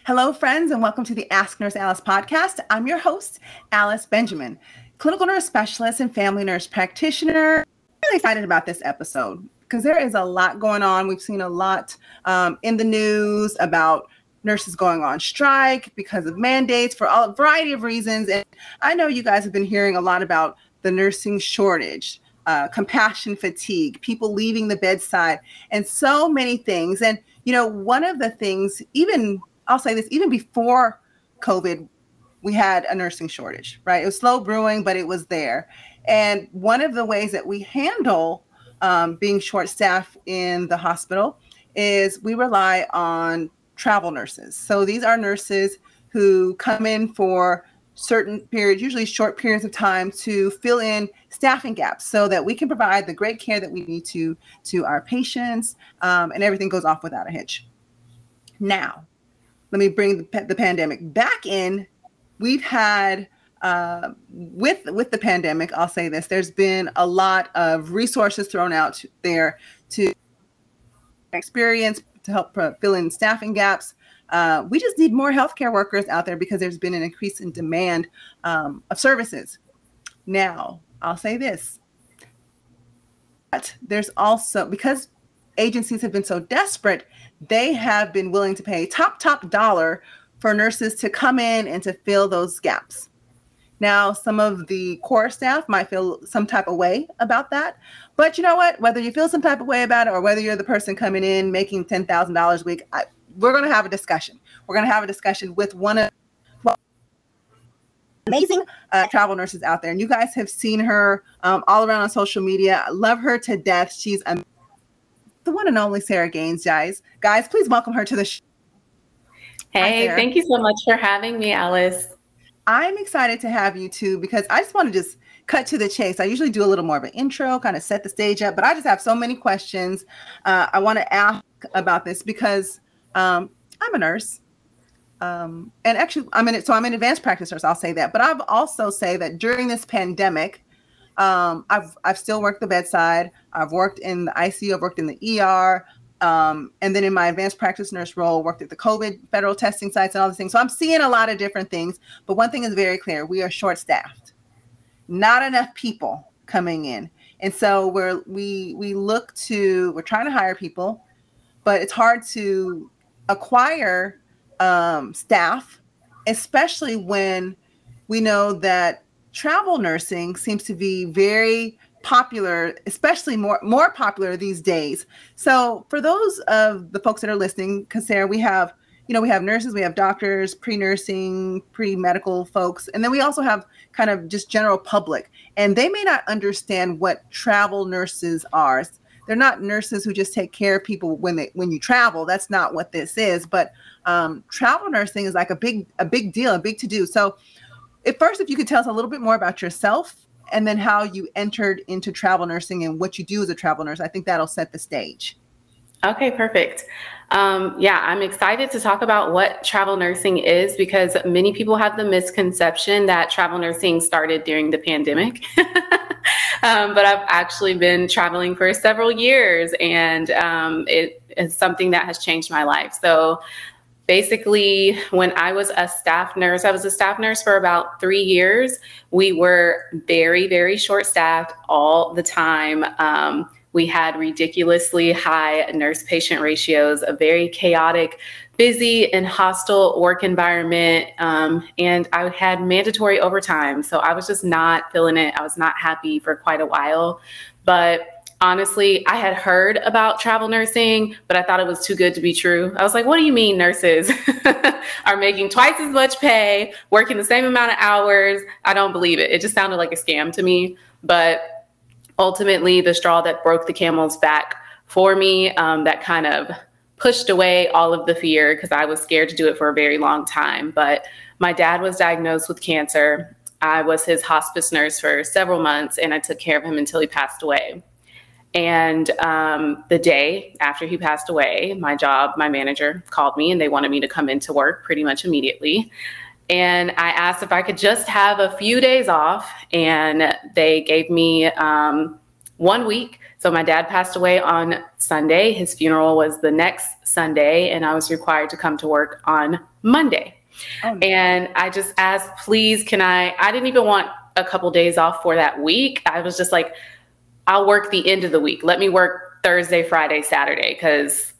Hello, friends, and welcome to the Ask Nurse Alice podcast. I'm your host, Alice Benjamin, clinical nurse specialist and family nurse practitioner. I'm really excited about this episode because there is a lot going on. We've seen a lot in the news about nurses going on strike because of mandates for a variety of reasons. And I know you guys have been hearing a lot about the nursing shortage, compassion fatigue, people leaving the bedside, and so many things. And, you know, one of the things, I'll say this, even before COVID, we had a nursing shortage, right? It was slow brewing, but it was there. And one of the ways that we handle being short-staffed in the hospital is we rely on travel nurses. So these are nurses who come in for certain periods, usually short periods of time, to fill in staffing gaps so that we can provide the great care that we need to our patients, and everything goes off without a hitch. Now, let me bring the pandemic back in. We've had, with the pandemic, I'll say this, there's been a lot of resources thrown out there to experience, to help fill in staffing gaps. We just need more healthcare workers out there because there's been an increase in demand of services. Now, I'll say this, but there's also, because agencies have been so desperate, they have been willing to pay top dollar for nurses to come in and to fill those gaps. Now, some of the core staff might feel some type of way about that. But you know what? Whether you feel some type of way about it or whether you're the person coming in making $10,000 a week, we're going to have a discussion. We're going to have a discussion with one of amazing travel nurses out there. And you guys have seen her all around on social media. I love her to death. She's the one and only Sarah Gaines, guys. Guys, please welcome her to the show. Hey, thank you so much for having me, Alice. I'm excited to have you too, because I just want to just cut to the chase. I usually do a little more of an intro, kind of set the stage up, but I just have so many questions I want to ask about this because I'm a nurse. And actually, I'm an advanced practice nurse, I'll say that. But I've also say that during this pandemic, I've still worked the bedside. I've worked in the ICU. I've worked in the ER. And then in my advanced practice nurse role, worked at the COVID federal testing sites and all these things. So I'm seeing a lot of different things. But one thing is very clear. We are short-staffed. Not enough people coming in. And so we're trying to hire people, but it's hard to acquire staff, especially when we know that travel nursing seems to be very popular, especially more popular these days. So for those of the folks that are listening, because Sarah, we have nurses, we have doctors, pre-nursing, pre-medical folks, and then we also have kind of just general public, and they may not understand what travel nurses are. They're not nurses who just take care of people when you travel. That's not what this is. But travel nursing is like a big deal, a big to-do. So if you could tell us a little bit more about yourself and then how you entered into travel nursing and what you do as a travel nurse, I think that'll set the stage. Okay, perfect. Yeah, I'm excited to talk about what travel nursing is because many people have the misconception that travel nursing started during the pandemic. But I've actually been traveling for several years, and it is something that has changed my life. So basically, when I was a staff nurse for about 3 years. We were very, very short-staffed all the time. We had ridiculously high nurse-patient ratios, a very chaotic, busy and hostile work environment, and I had mandatory overtime. So I was just not feeling it. I was not happy for quite a while. But honestly, I had heard about travel nursing, but I thought it was too good to be true. I was like, what do you mean nurses are making twice as much pay, working the same amount of hours? I don't believe it. It just sounded like a scam to me. But ultimately, the straw that broke the camel's back for me, that kind of pushed away all of the fear because I was scared to do it for a very long time. But my dad was diagnosed with cancer. I was his hospice nurse for several months, and I took care of him until he passed away. And the day after he passed away, my manager called me and they wanted me to come into work pretty much immediately. And I asked if I could just have a few days off, and they gave me 1 week. So my dad passed away on Sunday. His funeral was the next Sunday, and I was required to come to work on Monday. Oh, no. And I just asked, please, I didn't even want a couple days off for that week. I was just like, I'll work the end of the week. Let me work Thursday, Friday, Saturday, because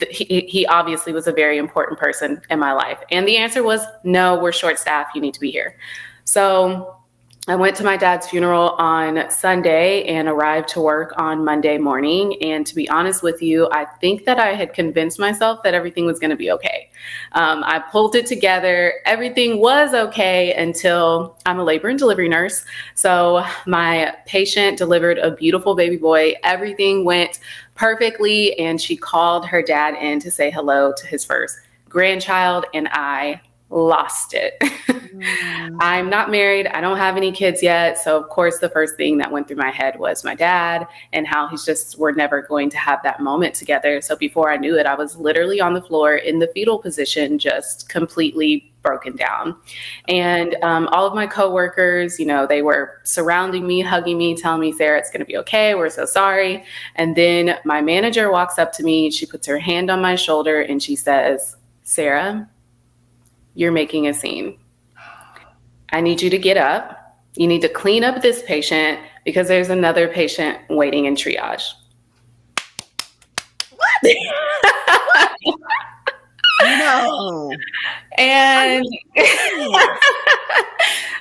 he obviously was a very important person in my life. And the answer was, no, we're short staffed. You need to be here. So I went to my dad's funeral on Sunday and arrived to work on Monday morning. And to be honest with you, I think that I had convinced myself that everything was going to be okay. I pulled it together. Everything was okay until I'm a labor and delivery nurse. So my patient delivered a beautiful baby boy. Everything went perfectly. And she called her dad in to say hello to his first grandchild. And I lost it. I'm not married. I don't have any kids yet. So of course, the first thing that went through my head was my dad and how we're never going to have that moment together. So before I knew it, I was literally on the floor in the fetal position, just completely broken down. And all of my coworkers, they were surrounding me, hugging me, telling me, Sarah, it's going to be okay. We're so sorry. And then my manager walks up to me. She puts her hand on my shoulder and she says, Sarah, you're making a scene. I need you to get up. You need to clean up this patient because there's another patient waiting in triage. What? No. And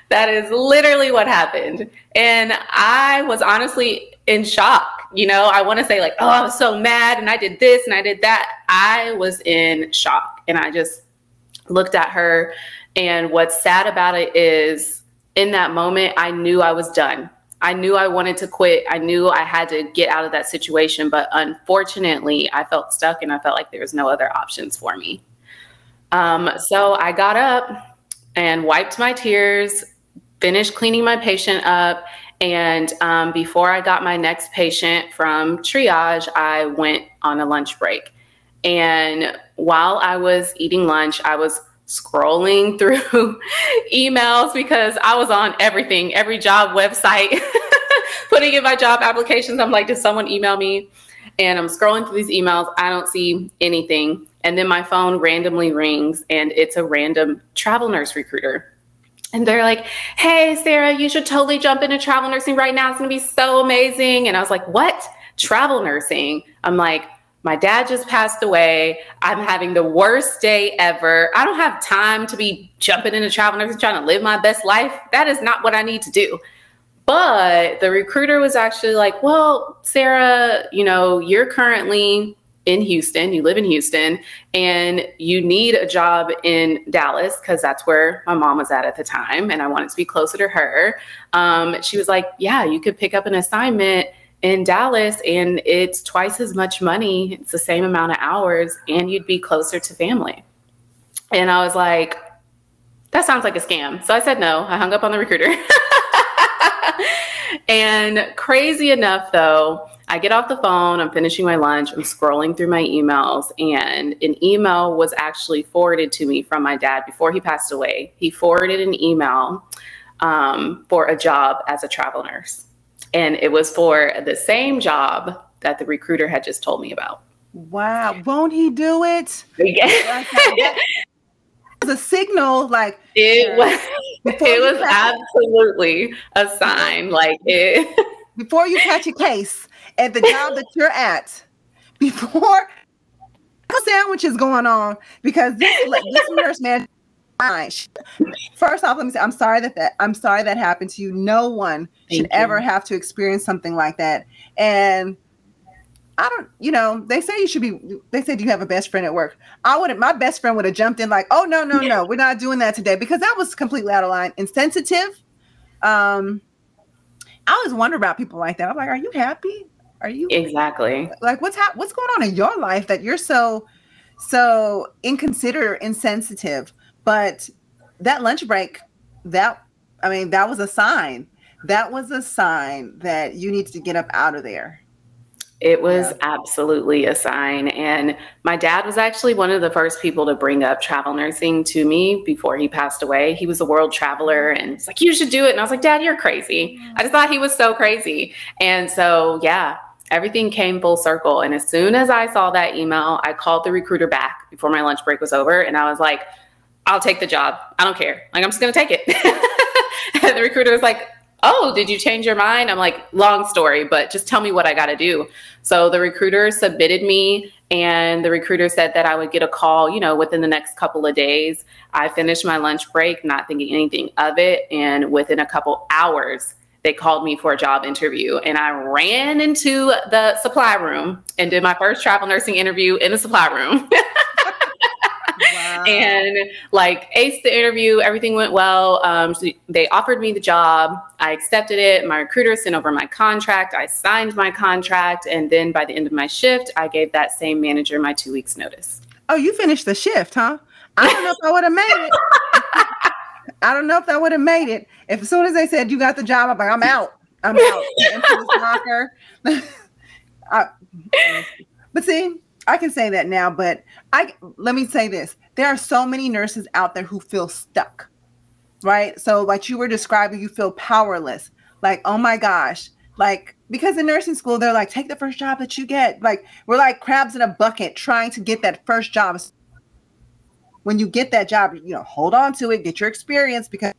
that is literally what happened. And I was honestly in shock. I want to say like, oh, I was so mad and I did this and I did that. I was in shock and I just looked at her. And what's sad about it is in that moment, I knew I was done. I knew I wanted to quit. I knew I had to get out of that situation. But unfortunately, I felt stuck and I felt like there was no other options for me. So I got up and wiped my tears, finished cleaning my patient up. And before I got my next patient from triage, I went on a lunch break. And while I was eating lunch, I was scrolling through emails because I was on everything, every job website, putting in my job applications. I'm like, did someone email me? And I'm scrolling through these emails. I don't see anything. And then my phone randomly rings and it's a random travel nurse recruiter. And they're like, hey, Sarah, you should totally jump into travel nursing right now. It's going to be so amazing. And I was like, what? Travel nursing? I'm like, my dad just passed away. I'm having the worst day ever. I don't have time to be jumping into travel nursing, trying to live my best life. That is not what I need to do. But the recruiter was actually like, well, Sarah, you're currently in Houston. You live in Houston and you need a job in Dallas because that's where my mom was at the time. And I wanted to be closer to her. She was like, yeah, you could pick up an assignment in Dallas and it's twice as much money. It's the same amount of hours and you'd be closer to family. And I was like, that sounds like a scam. So I said no. I hung up on the recruiter. And crazy enough though, I get off the phone, I'm finishing my lunch, I'm scrolling through my emails, and an email was actually forwarded to me from my dad before he passed away. He forwarded an email for a job as a travel nurse. And it was for the same job that the recruiter had just told me about. Wow. Won't he do it? It was a signal, like it was absolutely a sign. Like it before you catch a case at the job that you're at, before a sandwich is going on, because this nurse man. First off, let me say I'm sorry that happened to you. No one should ever have to experience something like that. And I don't, they say do you have a best friend at work? My best friend would have jumped in like, oh, no, we're not doing that today, because that was completely out of line. Insensitive. I always wonder about people like that. I'm like, are you happy? Are you exactly like what's going on in your life that you're so inconsiderate, insensitive? But that lunch break, that was a sign. That was a sign that you needed to get up out of there. It was absolutely a sign. And my dad was actually one of the first people to bring up travel nursing to me before he passed away. He was a world traveler and it's like, you should do it. And I was like, Dad, you're crazy. I just thought he was so crazy. And so, yeah, everything came full circle. And as soon as I saw that email, I called the recruiter back before my lunch break was over. And I was like, I'll take the job. I don't care. Like, I'm just going to take it. And the recruiter was like, oh, did you change your mind? I'm like, long story, but just tell me what I got to do. So the recruiter submitted me, and the recruiter said that I would get a call, you know, within the next couple of days. I finished my lunch break, not thinking anything of it. And within a couple hours, they called me for a job interview, and I ran into the supply room and did my first travel nursing interview in the supply room. Wow. And like aced the interview, everything went well. So they offered me the job. I accepted it. My recruiter sent over my contract. I signed my contract. And then by the end of my shift, I gave that same manager my 2 weeks notice. Oh, you finished the shift, huh? I don't know if I would have made it. I don't know if I would have made it. If as soon as they said you got the job, I'm like, I'm out. I'm out. Into this locker. But see, I can say that now, but let me say this. There are so many nurses out there who feel stuck, right? So like you were describing, you feel powerless. Like, oh my gosh. Like, because in nursing school, they're like, take the first job that you get. Like, we're like crabs in a bucket trying to get that first job. When you get that job, you know, hold on to it, get your experience, because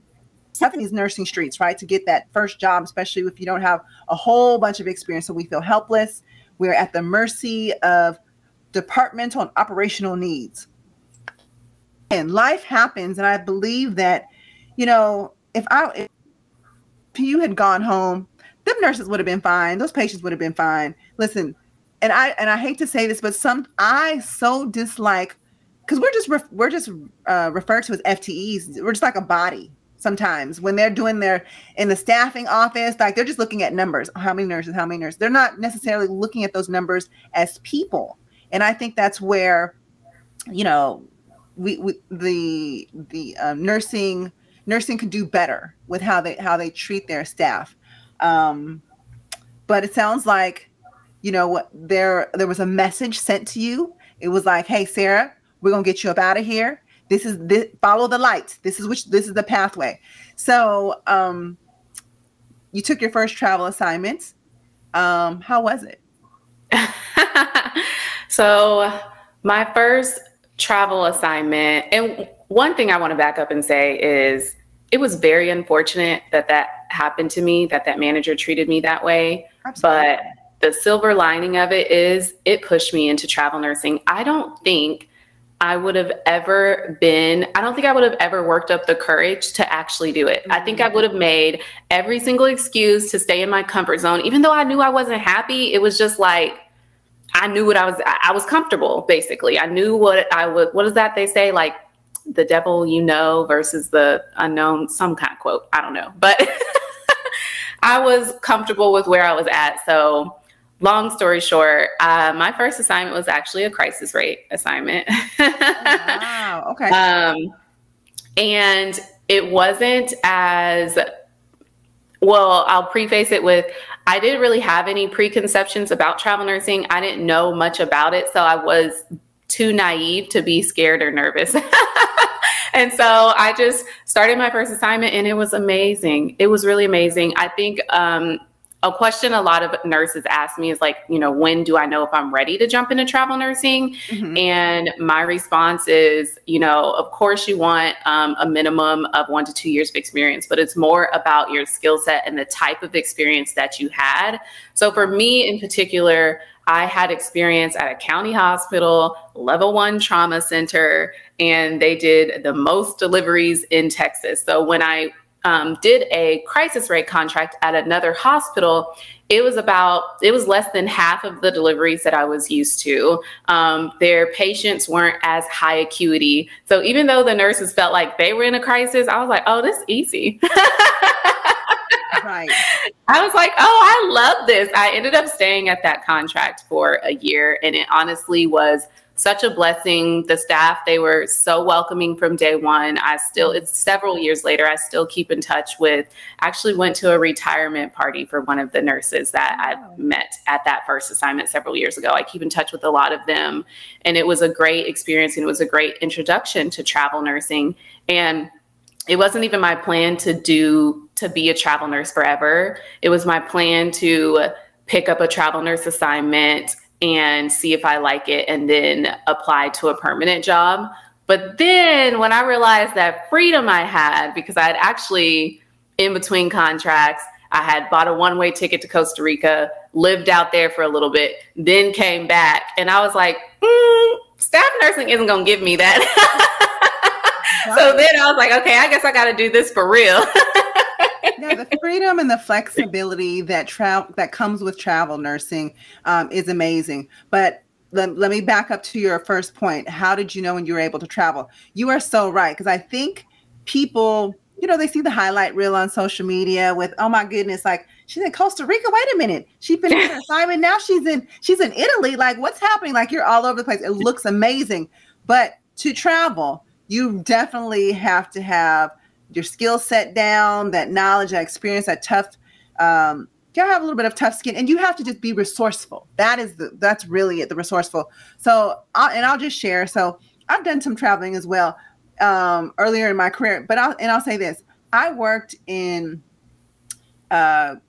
these nursing streets, right? To get that first job, especially if you don't have a whole bunch of experience. So we feel helpless. We're at the mercy of departmental and operational needs. And life happens. And I believe that, you know, if you had gone home, them nurses would have been fine. Those patients would have been fine. Listen, and I hate to say this, but I so dislike, because we're just referred to as FTEs. We're just like a body sometimes when they're doing in the staffing office, like they're just looking at numbers. How many nurses? They're not necessarily looking at those numbers as people. And I think that's where, you know, the nursing could do better with how they treat their staff. But it sounds like, you know, what there was a message sent to you. It was like, hey, Sarah, we're going to get you up out of here. Follow the light. This is the pathway. So, you took your first travel assignment. How was it? So my first travel assignment, and one thing I want to back up and say is it was very unfortunate that happened to me, that manager treated me that way. Absolutely. But the silver lining of it is it pushed me into travel nursing. I don't think I would have ever worked up the courage to actually do it. I think I would have made every single excuse to stay in my comfort zone. Even though I knew I wasn't happy, it was just like, I knew I was comfortable, basically. I knew what is that they say? Like the devil, you know, versus the unknown, some kind of quote. I don't know, but I was comfortable with where I was at. So long story short, my first assignment was actually a crisis rate assignment. Wow. Okay. And it wasn't as well. I'll preface it with, I didn't really have any preconceptions about travel nursing. I didn't know much about it. So I was too naive to be scared or nervous. And so I just started my first assignment, and it was amazing. It was really amazing. I think, a question a lot of nurses ask me is like, you know, when do I know if I'm ready to jump into travel nursing? Mm-hmm. And my response is, you know, of course you want a minimum of 1 to 2 years of experience, but it's more about your skill set and the type of experience that you had. So for me in particular, I had experience at a county hospital, level 1 trauma center, and they did the most deliveries in Texas. So when I did a crisis rate contract at another hospital, it was less than half of the deliveries that I was used to. Their patients weren't as high acuity. So even though the nurses felt like they were in a crisis, I was like, oh, this is easy. Right. I was like, oh, I love this. I ended up staying at that contract for a year, and it honestly was such a blessing. The staff, they were so welcoming from day one. It's several years later, I still keep in touch with, actually went to a retirement party for one of the nurses that I met at that first assignment several years ago. I keep in touch with a lot of them, and it was a great experience, and it was a great introduction to travel nursing. And it wasn't even my plan to be a travel nurse forever. It was my plan to pick up a travel nurse assignment and see if I like it, and then apply to a permanent job. But then when I realized that freedom I had, because I had actually, in between contracts, I had bought a one-way ticket to Costa Rica, lived out there for a little bit, then came back. And I was like, staff nursing isn't going to give me that. So then I was like, okay, I guess I got to do this for real. Yeah, the freedom and the flexibility that comes with travel nursing is amazing. But let me back up to your first point. How did you know when you were able to travel? You are so right, because I think people, they see the highlight reel on social media with, oh my goodness, like she's in Costa Rica. Wait a minute, she finished her assignment. Now she's in Italy. Like, what's happening? Like, you're all over the place. It looks amazing. But to travel, you definitely have to have your skill set down, that knowledge, that experience, that tough, you gotta have a little bit of tough skin, and you have to just be resourceful. That's really it, the resourceful. So, I'll just share. So I've done some traveling as well, earlier in my career, but I'll say this. I worked in, medical,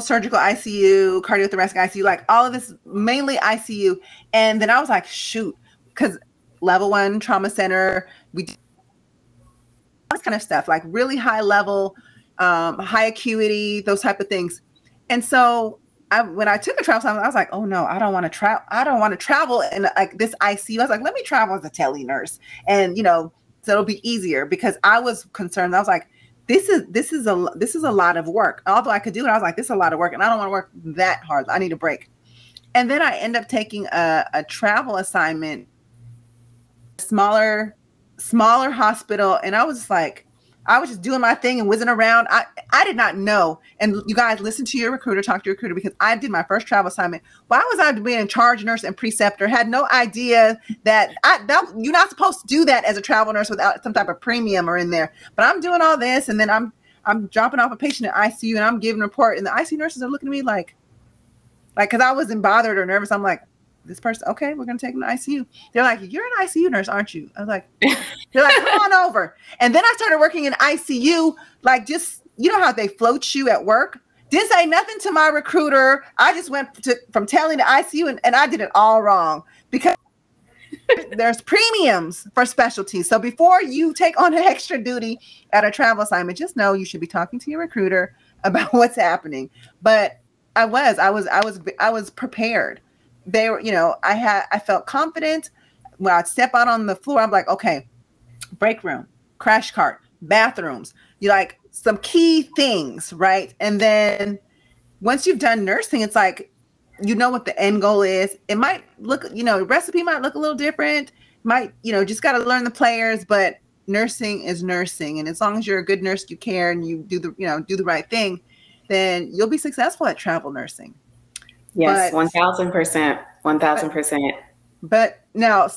surgical ICU, cardiothoracic ICU, like all of this, mainly ICU. And then I was like, shoot, because level 1 trauma center, we did this kind of stuff, like really high level, high acuity, those type of things. And so when I took a travel assignment, I was like, oh no, I don't want to travel. I don't want to travel in like this ICU. I was like, let me travel as a tele nurse. And, so it'll be easier, because I was concerned. I was like, this is a lot of work. Although I could do it, I was like, this is a lot of work, and I don't want to work that hard. I need a break. And then I end up taking a travel assignment, smaller hospital. And I was just like, I was just doing my thing and whizzing around. I did not know. And you guys, listen to your recruiter, talk to your recruiter, because I did my first travel assignment. Why was I being in charge nurse and preceptor? Had no idea that you're not supposed to do that as a travel nurse without some type of premium or in there. But I'm doing all this, and then I'm dropping off a patient in ICU, and I'm giving a report, and the ICU nurses are looking at me like, because I wasn't bothered or nervous. I'm like, this person, okay, we're going to take them to ICU. They're like, you're an ICU nurse, aren't you? I was like, they're like, come on over. And then I started working in ICU, like, just, how they float you at work. Didn't say nothing to my recruiter. I just went from telling to ICU, and I did it all wrong, because there's premiums for specialties. So before you take on an extra duty at a travel assignment, just know you should be talking to your recruiter about what's happening. But I was prepared. They were, I felt confident when I'd step out on the floor. I'm like, okay, break room, crash cart, bathrooms, like some key things, right? And then once you've done nursing, it's like, what the end goal is. It might look, recipe might look a little different, might, just got to learn the players, but nursing is nursing. And as long as you're a good nurse, you care, and you do the right thing, then you'll be successful at travel nursing. Yes, 1,000%, 1,000%. But now,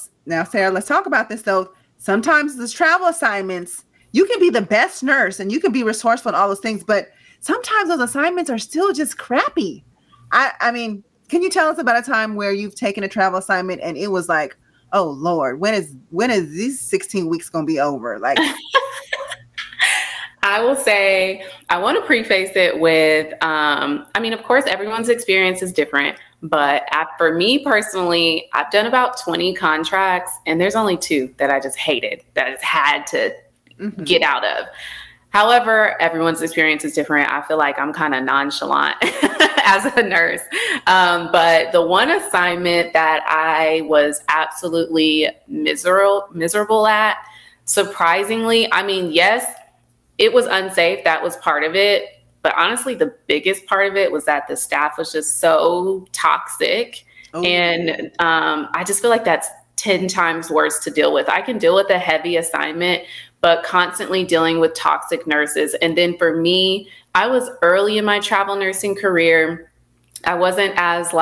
Sarah, let's talk about this though. Sometimes these travel assignments, you can be the best nurse and you can be resourceful and all those things, but sometimes those assignments are still just crappy. I mean, can you tell us about a time where you've taken a travel assignment and it was like, oh Lord, when is these 16 weeks going to be over? Like, I will say, I want to preface it with, of course, everyone's experience is different, but for me personally, I've done about 20 contracts, and there's only 2 that I just hated, that I just had to get out of. However, everyone's experience is different. I feel like I'm kind of nonchalant as a nurse. But the one assignment that I was absolutely miserable at, surprisingly, yes, it was unsafe. That was part of it. But honestly, the biggest part of it was that the staff was just so toxic. Oh. And I just feel like that's 10 times worse to deal with. I can deal with a heavy assignment, but constantly dealing with toxic nurses. And then for me, I was early in my travel nursing career. I wasn't as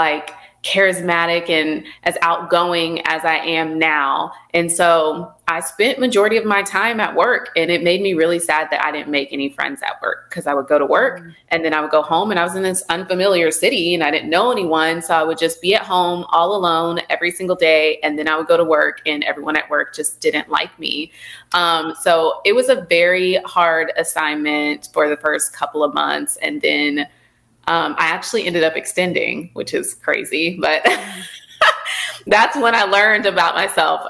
charismatic and as outgoing as I am now. And so I spent majority of my time at work, and it made me really sad that I didn't make any friends at work, because I would go to work and then I would go home, and I was in this unfamiliar city and I didn't know anyone. So I would just be at home all alone every single day. And then I would go to work and everyone at work just didn't like me. So it was a very hard assignment for the first couple of months. And then I actually ended up extending, which is crazy, but that's when I learned about myself.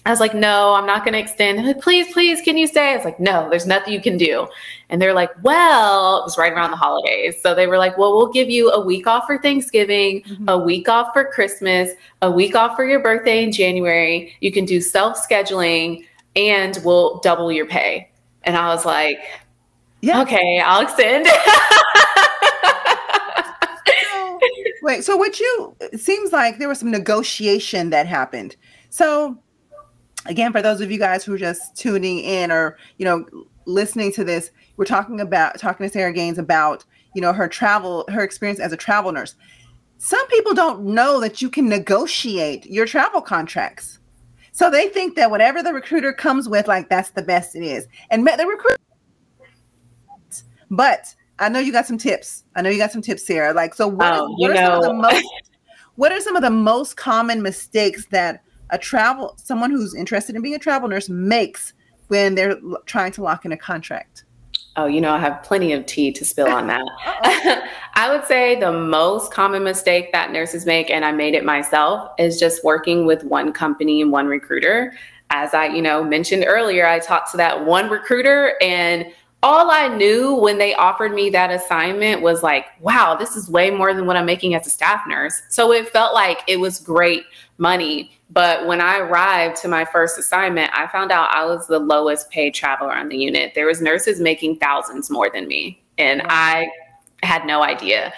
I was like, no, I'm not going to extend. They're like, please, can you stay? I was like, no, there's nothing you can do. And they're like, well, it was right around the holidays. So they were like, well, we'll give you a week off for Thanksgiving, a week off for Christmas, a week off for your birthday in January. You can do self-scheduling and we'll double your pay. And I was like, okay, I'll extend. Wait, so it seems like there was some negotiation that happened. So again, for those of you guys who are just tuning in or, listening to this, we're talking to Sarah Gaines about, her experience as a travel nurse. Some people don't know that you can negotiate your travel contracts. So they think that whatever the recruiter comes with, like, that's the best it is. And the recruiter, but I know you got some tips. Sarah. Like, so what are some of the most common mistakes that someone who's interested in being a travel nurse makes when they're trying to lock in a contract? Oh, I have plenty of tea to spill on that. I would say the most common mistake that nurses make, and I made it myself, is just working with one company and one recruiter. As I, mentioned earlier, I talked to that one recruiter, and all I knew when they offered me that assignment was like, wow, this is way more than what I'm making as a staff nurse. So it felt like it was great money. But when I arrived to my first assignment, I found out I was the lowest paid traveler on the unit. There was nurses making thousands more than me, and I had no idea.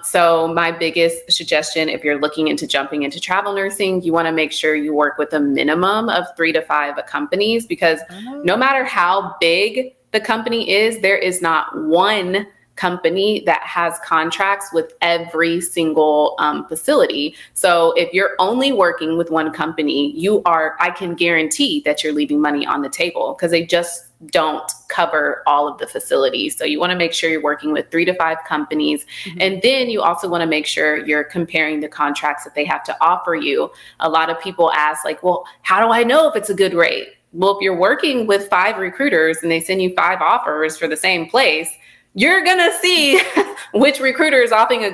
So my biggest suggestion, if you're looking into jumping into travel nursing, you want to make sure you work with a minimum of 3 to 5 companies, because no matter how big the company is, there is not one company that has contracts with every single facility. So if you're only working with one company, I can guarantee that you're leaving money on the table, because they just don't cover all of the facilities. So you want to make sure you're working with 3 to 5 companies. And then you also want to make sure you're comparing the contracts that they have to offer you. A lot of people ask, like, well, how do I know if it's a good rate? Well, if you're working with 5 recruiters and they send you 5 offers for the same place, you're going to see which recruiter is offering a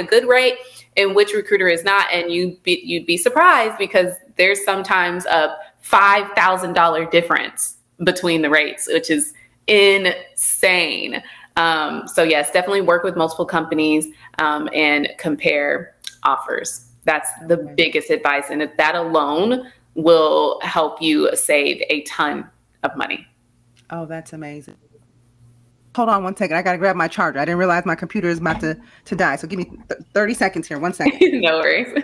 good rate and which recruiter is not. And you'd be surprised, because there's sometimes a $5,000 difference between the rates, which is insane. So yes, definitely work with multiple companies and compare offers. That's the biggest advice. And that alone will help you save a ton of money. Oh, that's amazing. Hold on one second. I got to grab my charger. I didn't realize my computer is about to die. So give me 30 seconds here. 1 second. No worries.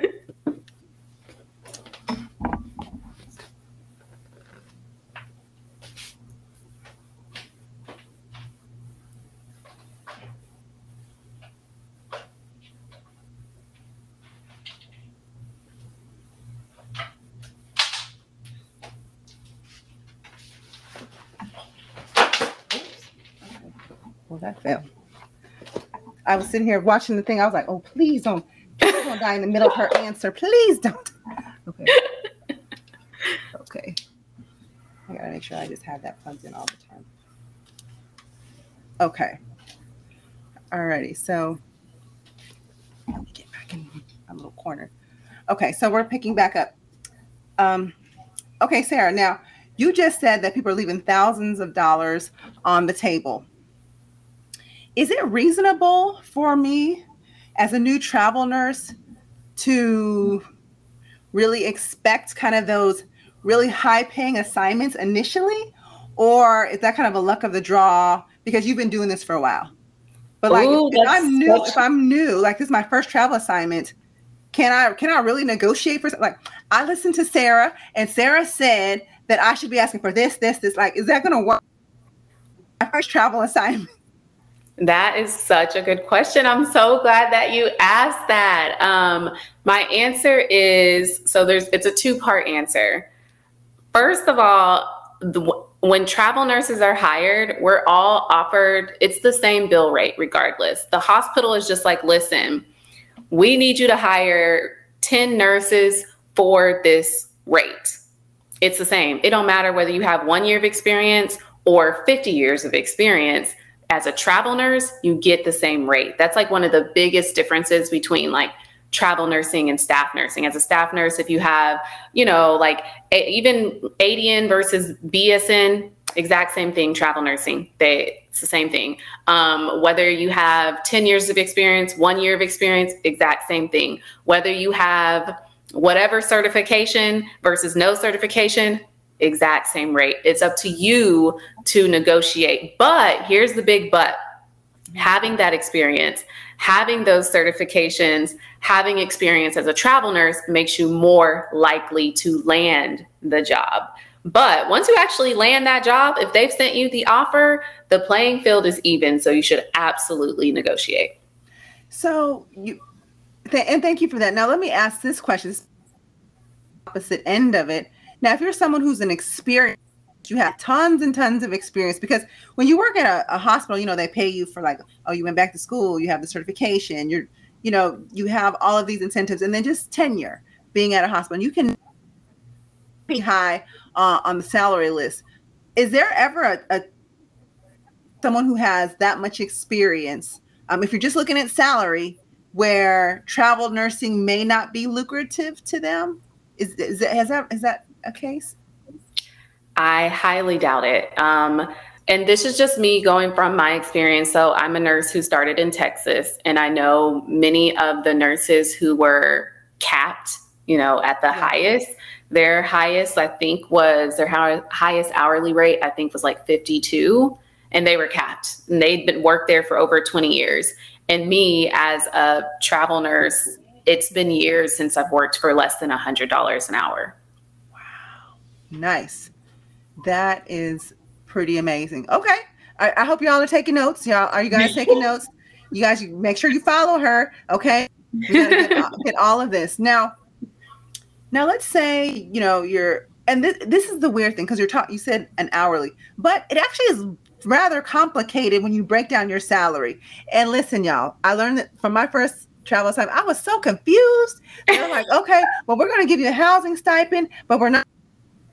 Well, that fell. I was sitting here watching the thing. I was like, oh, please don't die in the middle of her answer. Please don't. Okay. Okay. I gotta make sure I just have that plugged in all the time. Okay. Alrighty. So let me get back in my little corner. Okay. So we're picking back up. Okay, Sarah. Now, you just said that people are leaving thousands of dollars on the table. Is it reasonable for me as a new travel nurse to really expect kind of those really high paying assignments initially? Or is that kind of a luck of the draw because you've been doing this for a while? But like, if I'm new, like this is my first travel assignment, can I really negotiate for, like, I listened to Sarah and Sarah said that I should be asking for this, like, is that going to work? My first travel assignment. That is such a good question. I'm so glad that you asked that. My answer is, it's a two-part answer. First of all, when travel nurses are hired, we're all offered, it's the same bill rate regardless. The hospital is just like, listen, we need you to hire 10 nurses for this rate. It's the same. It don't matter whether you have 1 year of experience or 50 years of experience. As a travel nurse, you get the same rate. That's like one of the biggest differences between like travel nursing and staff nursing. As a staff nurse, if you have, like even ADN versus BSN, exact same thing, travel nursing, it's the same thing. Whether you have 10 years of experience, 1 year of experience, exact same thing. Whether you have whatever certification versus no certification, exact same rate. It's up to you to negotiate. But here's the big but. Having that experience, having those certifications, having experience as a travel nurse makes you more likely to land the job. But once you actually land that job, if they've sent you the offer, the playing field is even. So you should absolutely negotiate. So and thank you for that. Now let me ask this question. This opposite end of it. Now, if you're someone who's an experienced, you have tons and tons of experience, because when you work at a hospital, they pay you for like, oh, you went back to school, you have the certification, you have all of these incentives, and then just tenure being at a hospital. You can be high on the salary list. Is there ever someone who has that much experience, if you're just looking at salary, where travel nursing may not be lucrative to them? Is that a case? I highly doubt it. And this is just me going from my experience. So I'm a nurse who started in Texas, and I know many of the nurses who were capped, at the highest. Their highest, I think, was their highest hourly rate, I think, was like 52, and they were capped. And they'd been worked there for over 20 years. And me as a travel nurse, it's been years since I've worked for less than $100 an hour. Wow. Nice. That is pretty amazing. Okay. I hope y'all are taking notes. Are you guys taking notes? You guys make sure you follow her. Okay. We gotta get all of this. Now let's say, and this is the weird thing, because you said an hourly, but it actually is rather complicated when you break down your salary. And listen, y'all, I learned that from my first travel assignment. I was so confused. They're like, okay, well, we're going to give you a housing stipend, but we're not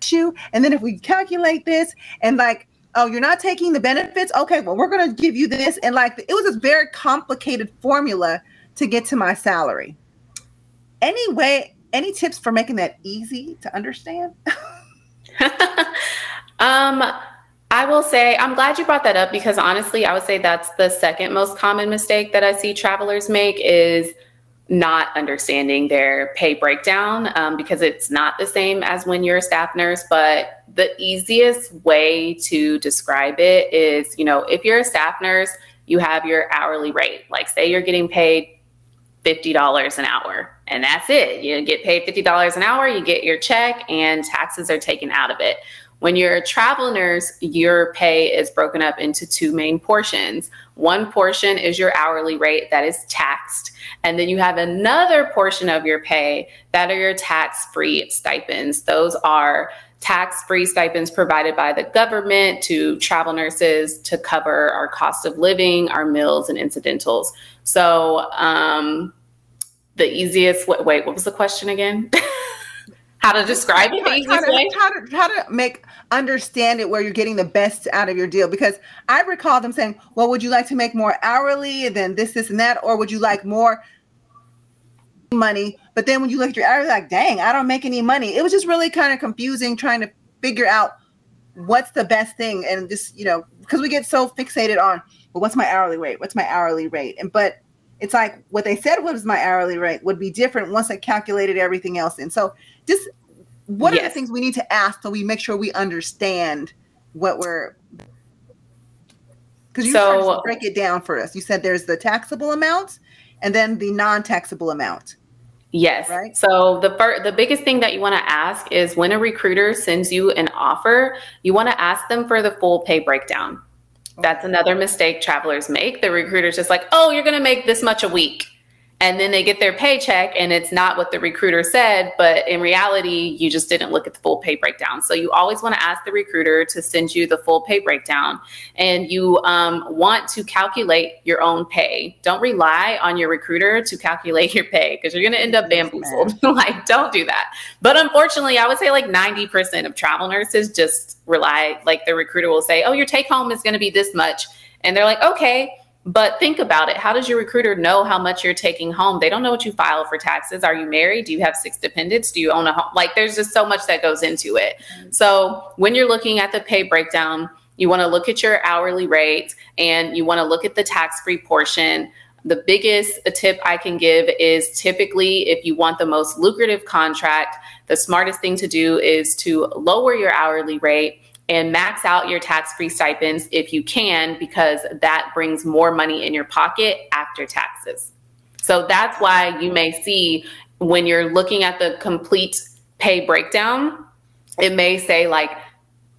you. And then if we calculate this and like, oh, you're not taking the benefits. Okay, well, we're going to give you this. And like, it was this very complicated formula to get to my salary. Anyway, any tips for making that easy to understand? I will say, I'm glad you brought that up, because honestly, I would say that's the second most common mistake that I see travelers make, is not understanding their pay breakdown, because it's not the same as when you're a staff nurse. But the easiest way to describe it is, if you're a staff nurse, you have your hourly rate. Like, say you're getting paid $50 an hour, and that's it. You get paid $50 an hour, you get your check, and taxes are taken out of it. When you're a travel nurse, your pay is broken up into two main portions. One portion is your hourly rate that is taxed. And then you have another portion of your pay that are your tax-free stipends. Those are tax-free stipends provided by the government to travel nurses to cover our cost of living, our meals, and incidentals. So the easiest, wait, what was the question again? How to describe it the easiest way? How to understand it where you're getting the best out of your deal. Because I recall them saying, well, would you like to make more hourly and then this, and that? Or would you like more money? But then when you look at your hourly, like, dang, I don't make any money. It was just really kind of confusing trying to figure out what's the best thing. And just, because we get so fixated on, well, what's my hourly rate? What's my hourly rate? But it's like what they said was my hourly rate would be different once I calculated everything else in. So just what are the things we need to ask so we make sure we understand what we're, because you to break it down for us. You said there's the taxable amount and then the non-taxable amount. Yes. Right. So the biggest thing that you want to ask is, when a recruiter sends you an offer, you want to ask them for the full pay breakdown. That's another mistake travelers make. The recruiter's just like, oh, you're going to make this much a week. And then they get their paycheck and it's not what the recruiter said, but in reality, you just didn't look at the full pay breakdown. So you always want to ask the recruiter to send you the full pay breakdown, and you want to calculate your own pay. Don't rely on your recruiter to calculate your pay, because you're going to end up bamboozled. Like, don't do that. But unfortunately, I would say like 90% of travel nurses just rely, like the recruiter will say, oh, your take home is going to be this much. And they're like, okay. But think about it. How does your recruiter know how much you're taking home? They don't know what you file for taxes. Are you married? Do you have 6 dependents? Do you own a home? Like, there's just so much that goes into it. So when you're looking at the pay breakdown, you want to look at your hourly rate and you want to look at the tax-free portion. The biggest tip I can give is, typically, if you want the most lucrative contract, the smartest thing to do is to lower your hourly rate and max out your tax-free stipends if you can, because that brings more money in your pocket after taxes. So that's why you may see, when you're looking at the complete pay breakdown, it may say like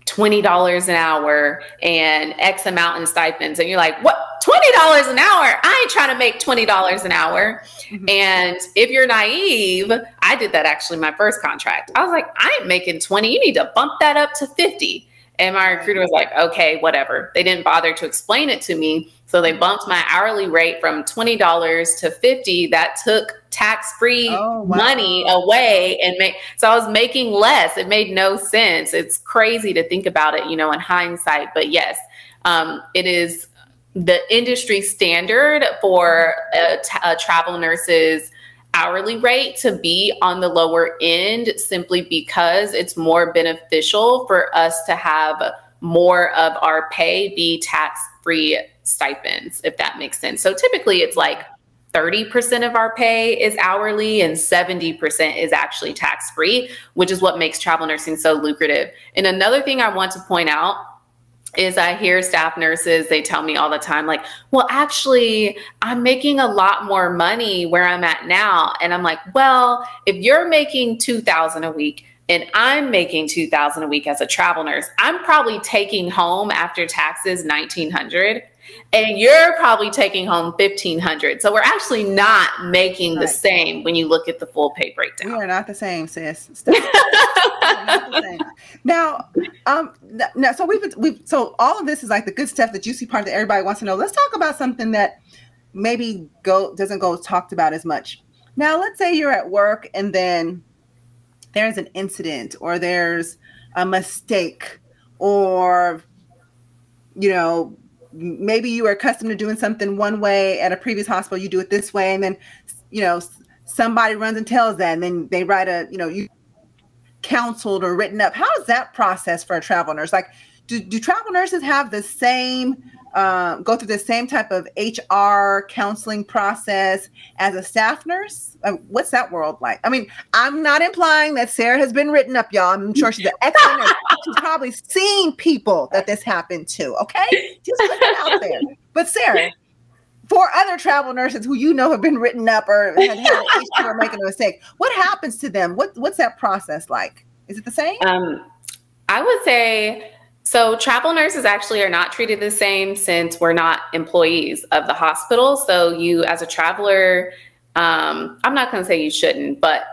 $20 an hour and X amount in stipends. And you're like, what? $20 an hour? I ain't trying to make $20 an hour. Mm-hmm. And if you're naive, I did that actually my first contract. I was like, I ain't making 20. You need to bump that up to 50. And my recruiter was like, okay, whatever. They didn't bother to explain it to me. So they bumped my hourly rate from $20 to $50. That took tax-free money away. And so I was making less. It made no sense. It's crazy to think about it, you know, in hindsight. But yes, it is the industry standard for a travel nurse's hourly rate to be on the lower end, simply because it's more beneficial for us to have more of our pay be tax-free stipends, if that makes sense. So typically it's like 30% of our pay is hourly and 70% is actually tax-free, which is what makes travel nursing so lucrative. And another thing I want to point out is I hear staff nurses, they tell me all the time, like, well, actually, I'm making a lot more money where I'm at now. And I'm like, well, if you're making $2,000 a week and I'm making $2,000 a week as a travel nurse, I'm probably taking home after taxes $1,900, and you're probably taking home $1,500. So we're actually not making the same when you look at the full pay breakdown. We are not the same, sis. Stop. Not the same. Now, so all of this is like the good stuff, the juicy part that everybody wants to know. Let's talk about something that maybe doesn't go talked about as much. Now, let's say you're at work and then there's an incident, or there's a mistake, or, you know, maybe you are accustomed to doing something one way at a previous hospital, you do it this way, and then, you know, somebody runs and tells that, and then they write you counseled or written up. How is that process for a travel nurse? Like, do travel nurses have the same, go through the same type of HR counseling process as a staff nurse? What's that world like? I mean, I'm not implying that Sarah has been written up, y'all. I'm sure she's an excellent nurse. She's probably seen people that this happened to, okay? Just put that out there. But Sarah, for other travel nurses who you know have been written up or have had an issue or making a mistake, what happens to them? What's that process like? Is it the same? I would say, so travel nurses actually are not treated the same, since we're not employees of the hospital. So you, as a traveler, I'm not going to say you shouldn't, but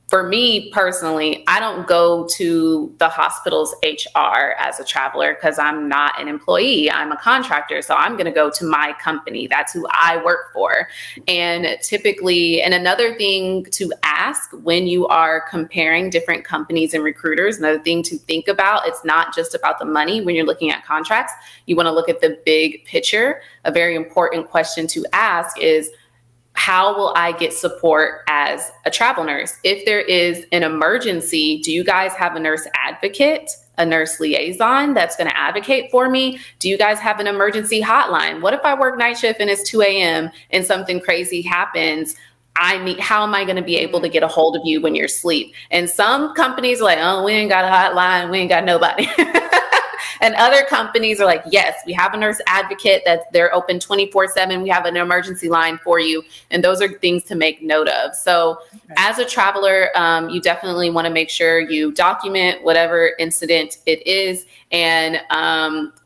for me personally, I don't go to the hospital's HR as a traveler, because I'm not an employee. I'm a contractor. So I'm going to go to my company. That's who I work for. And typically, and another thing to ask when you are comparing different companies and recruiters, another thing to think about, it's not just about the money when you're looking at contracts. You want to look at the big picture. A very important question to ask is, how will I get support as a travel nurse? If there is an emergency, do you guys have a nurse advocate, a nurse liaison that's going to advocate for me? Do you guys have an emergency hotline? What if I work night shift and it's 2 a.m. and something crazy happens? How am I going to be able to get a hold of you when you're asleep? And some companies are like, oh, we ain't got a hotline. We ain't got nobody. And other companies are like, yes, we have a nurse advocate that they're open 24/7. We have an emergency line for you. And those are things to make note of. So as a traveler, you definitely want to make sure you document whatever incident it is, and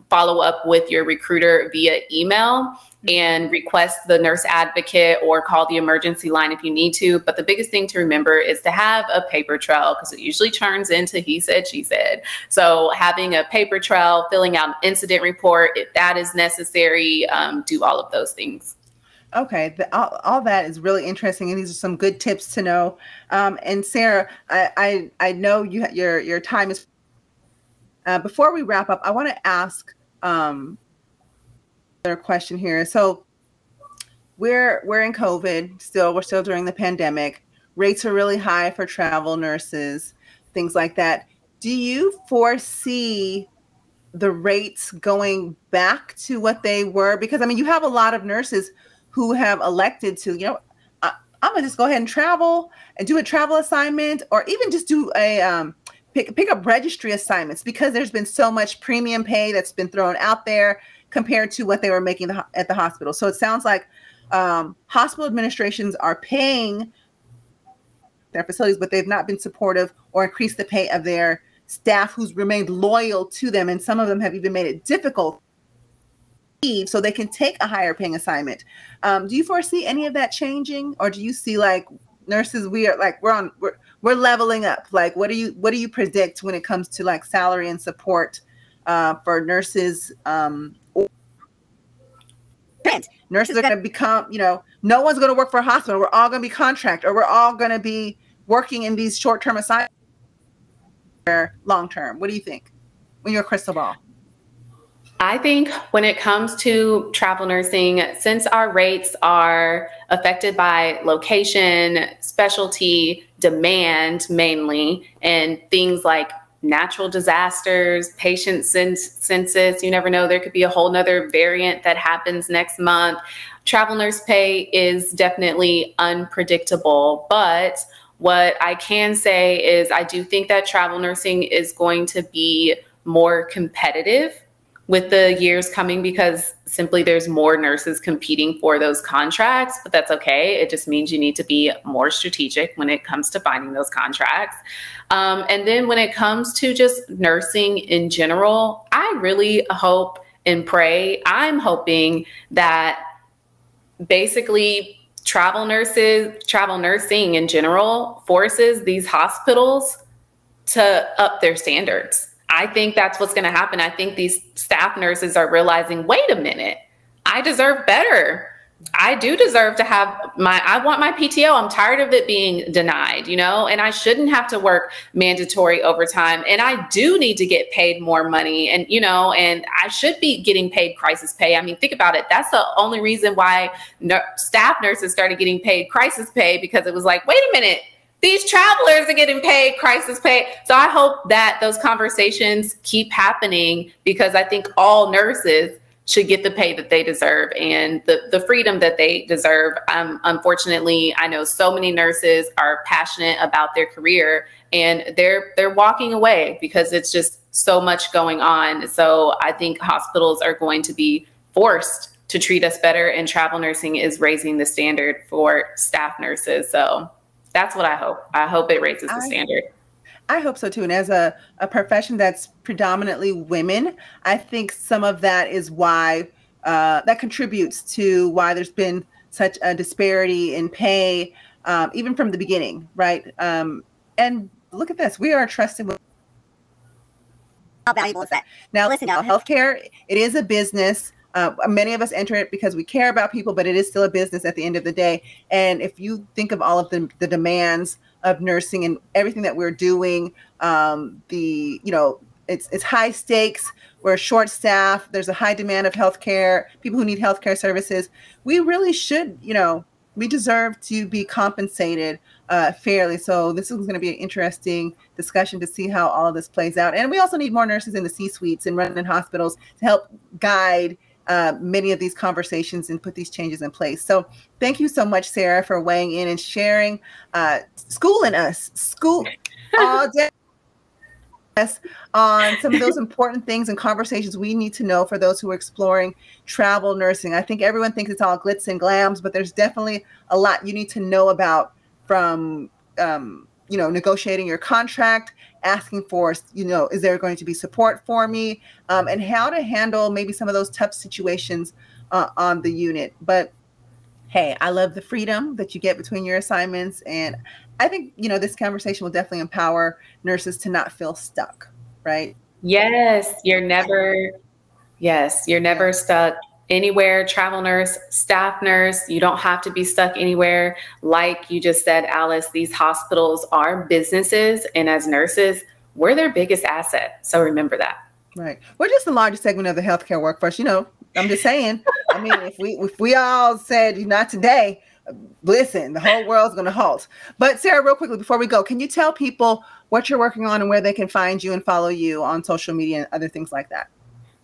follow up with your recruiter via email and request the nurse advocate or call the emergency line if you need to. But the biggest thing to remember is to have a paper trail, because it usually turns into he said, she said. So having a paper trail, filling out an incident report, if that is necessary, do all of those things. Okay, all that is really interesting, and these are some good tips to know. And Sarah, I know your time is. Before we wrap up, I want to ask another question here. So we're in COVID still. We're still during the pandemic. Rates are really high for travel nurses, things like that. Do you foresee the rates going back to what they were? Because I mean, you have a lot of nurses who have elected to, I'm gonna just go ahead and travel and do a travel assignment, or even just do a pick up registry assignments, because there's been so much premium pay that's been thrown out there compared to what they were making at the hospital. So it sounds like hospital administrations are paying their facilities, but they've not been supportive or increased the pay of their staff who's remained loyal to them. And some of them have even made it difficult so they can take a higher paying assignment. Do you foresee any of that changing, or do you see like nurses, we're leveling up? Like, what do you predict when it comes to like salary and support for nurses? Nurses are going to become, no one's going to work for a hospital. We're all going to be contract, or we're all going to be working in these short-term assignments long-term. What do you think when you're a crystal ball? I think when it comes to travel nursing, since our rates are affected by location, specialty, demand mainly, and things like natural disasters, patient census, you never know, there could be a whole nother variant that happens next month. Travel nurse pay is definitely unpredictable, but what I can say is I do think that travel nursing is going to be more competitive with the years coming, because simply there's more nurses competing for those contracts, but that's okay. It just means you need to be more strategic when it comes to finding those contracts. And then when it comes to just nursing in general, I really hope and pray, I'm hoping that basically travel nursing in general forces these hospitals to up their standards. I think that's what's going to happen. I think these staff nurses are realizing, wait a minute, I deserve better. I do deserve to have I want my PTO. I'm tired of it being denied, and I shouldn't have to work mandatory overtime. And I do need to get paid more money, and, and I should be getting paid crisis pay. I mean, think about it. That's the only reason why staff nurses started getting paid crisis pay, because it was like, wait a minute, these travelers are getting paid crisis pay. So I hope that those conversations keep happening, because I think all nurses should get the pay that they deserve and the freedom that they deserve. Unfortunately, I know so many nurses are passionate about their career, and they're walking away because it's just so much going on. So I think hospitals are going to be forced to treat us better, and travel nursing is raising the standard for staff nurses. So that's what I hope. I hope it raises the standard. I hope so too. And as a profession that's predominantly women, I think some of that is why that contributes to why there's been such a disparity in pay, even from the beginning, right? And look at this. We are trusted with. How valuable is that? Now, listen, healthcare, it is a business. Many of us enter it because we care about people, but it is still a business at the end of the day. And if you think of all of the demands of nursing and everything that we're doing, it's high stakes. We're short staffed. There's a high demand of healthcare, people who need healthcare services. We really should, we deserve to be compensated fairly. So this is going to be an interesting discussion to see how all of this plays out. And we also need more nurses in the C-suites and running hospitals to help guide many of these conversations and put these changes in place. So thank you so much, Sarah, for weighing in and sharing, schooling us all day on some of those important things and conversations we need to know for those who are exploring travel nursing. I think everyone thinks it's all glitz and glams, but there's definitely a lot you need to know about from negotiating your contract, asking for, is there going to be support for me, and how to handle maybe some of those tough situations on the unit. But hey, I love the freedom that you get between your assignments. And I think, this conversation will definitely empower nurses to not feel stuck, right? Yes, you're never stuck anywhere. Travel nurse, staff nurse, you don't have to be stuck anywhere. Like you just said, Alice, these hospitals are businesses, and as nurses, we're their biggest asset. So remember that. Right. We're just the largest segment of the healthcare workforce. I'm just saying, I mean, if we all said not today, listen, the whole world's going to halt. But Sarah, real quickly, before we go, can you tell people what you're working on and where they can find you and follow you on social media and other things like that?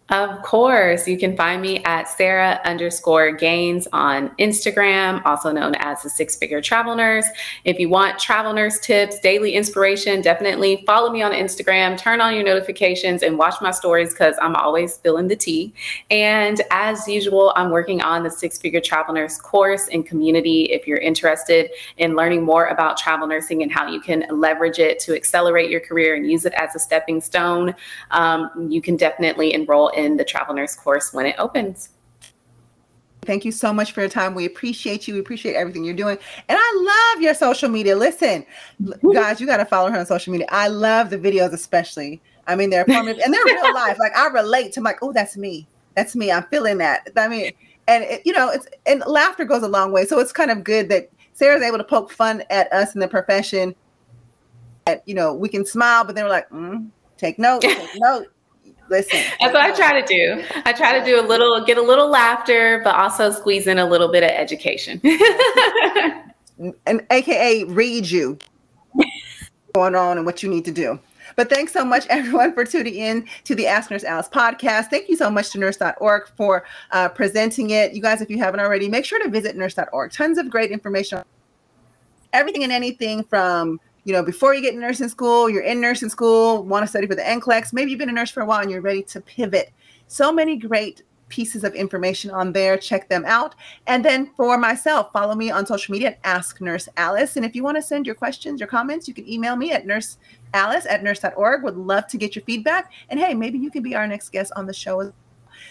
Of course, you can find me at Sarah_Gaines on Instagram, also known as the Six Figure Travel Nurse. If you want travel nurse tips, daily inspiration, definitely follow me on Instagram, turn on your notifications, and watch my stories because I'm always spilling the tea. And as usual, I'm working on the Six Figure Travel Nurse course and community. If you're interested in learning more about travel nursing and how you can leverage it to accelerate your career and use it as a stepping stone, you can definitely enroll in the travel nurse course when it opens. Thank you so much for your time. We appreciate you. We appreciate everything you're doing. And I love your social media. Listen, guys, you got to follow her on social media. I love the videos, especially. I mean, they're informative and they're real life. Like I relate to like, oh, that's me. That's me. I'm feeling that. I mean, and and laughter goes a long way. So it's kind of good that Sarah's able to poke fun at us in the profession. That, we can smile, but then we're like, take note, take note. Listen, that's what I try to do. I try to do get a little laughter, but also squeeze in a little bit of education. And AKA read you going on and what you need to do. But thanks so much, everyone, for tuning in to the Ask Nurse Alice podcast. Thank you so much to Nurse.org for presenting it. You guys, if you haven't already, make sure to visit Nurse.org. Tons of great information. Everything and anything from before you get in nursing school, you're in nursing school, want to study for the NCLEX, maybe you've been a nurse for a while and you're ready to pivot. So many great pieces of information on there. Check them out. And then for myself, follow me on social media at Ask Nurse Alice. And if you want to send your questions, your comments, you can email me at nursealice@nurse.org. Would love to get your feedback. And hey, maybe you can be our next guest on the show.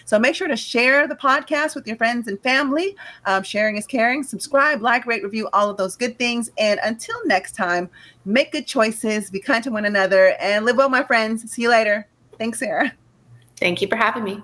So make sure to share the podcast with your friends and family. Sharing is caring. Subscribe, like, rate, review, all of those good things. And until next time, make good choices, be kind to one another, and live well, my friends. See you later. Thanks, Sarah. Thank you for having me.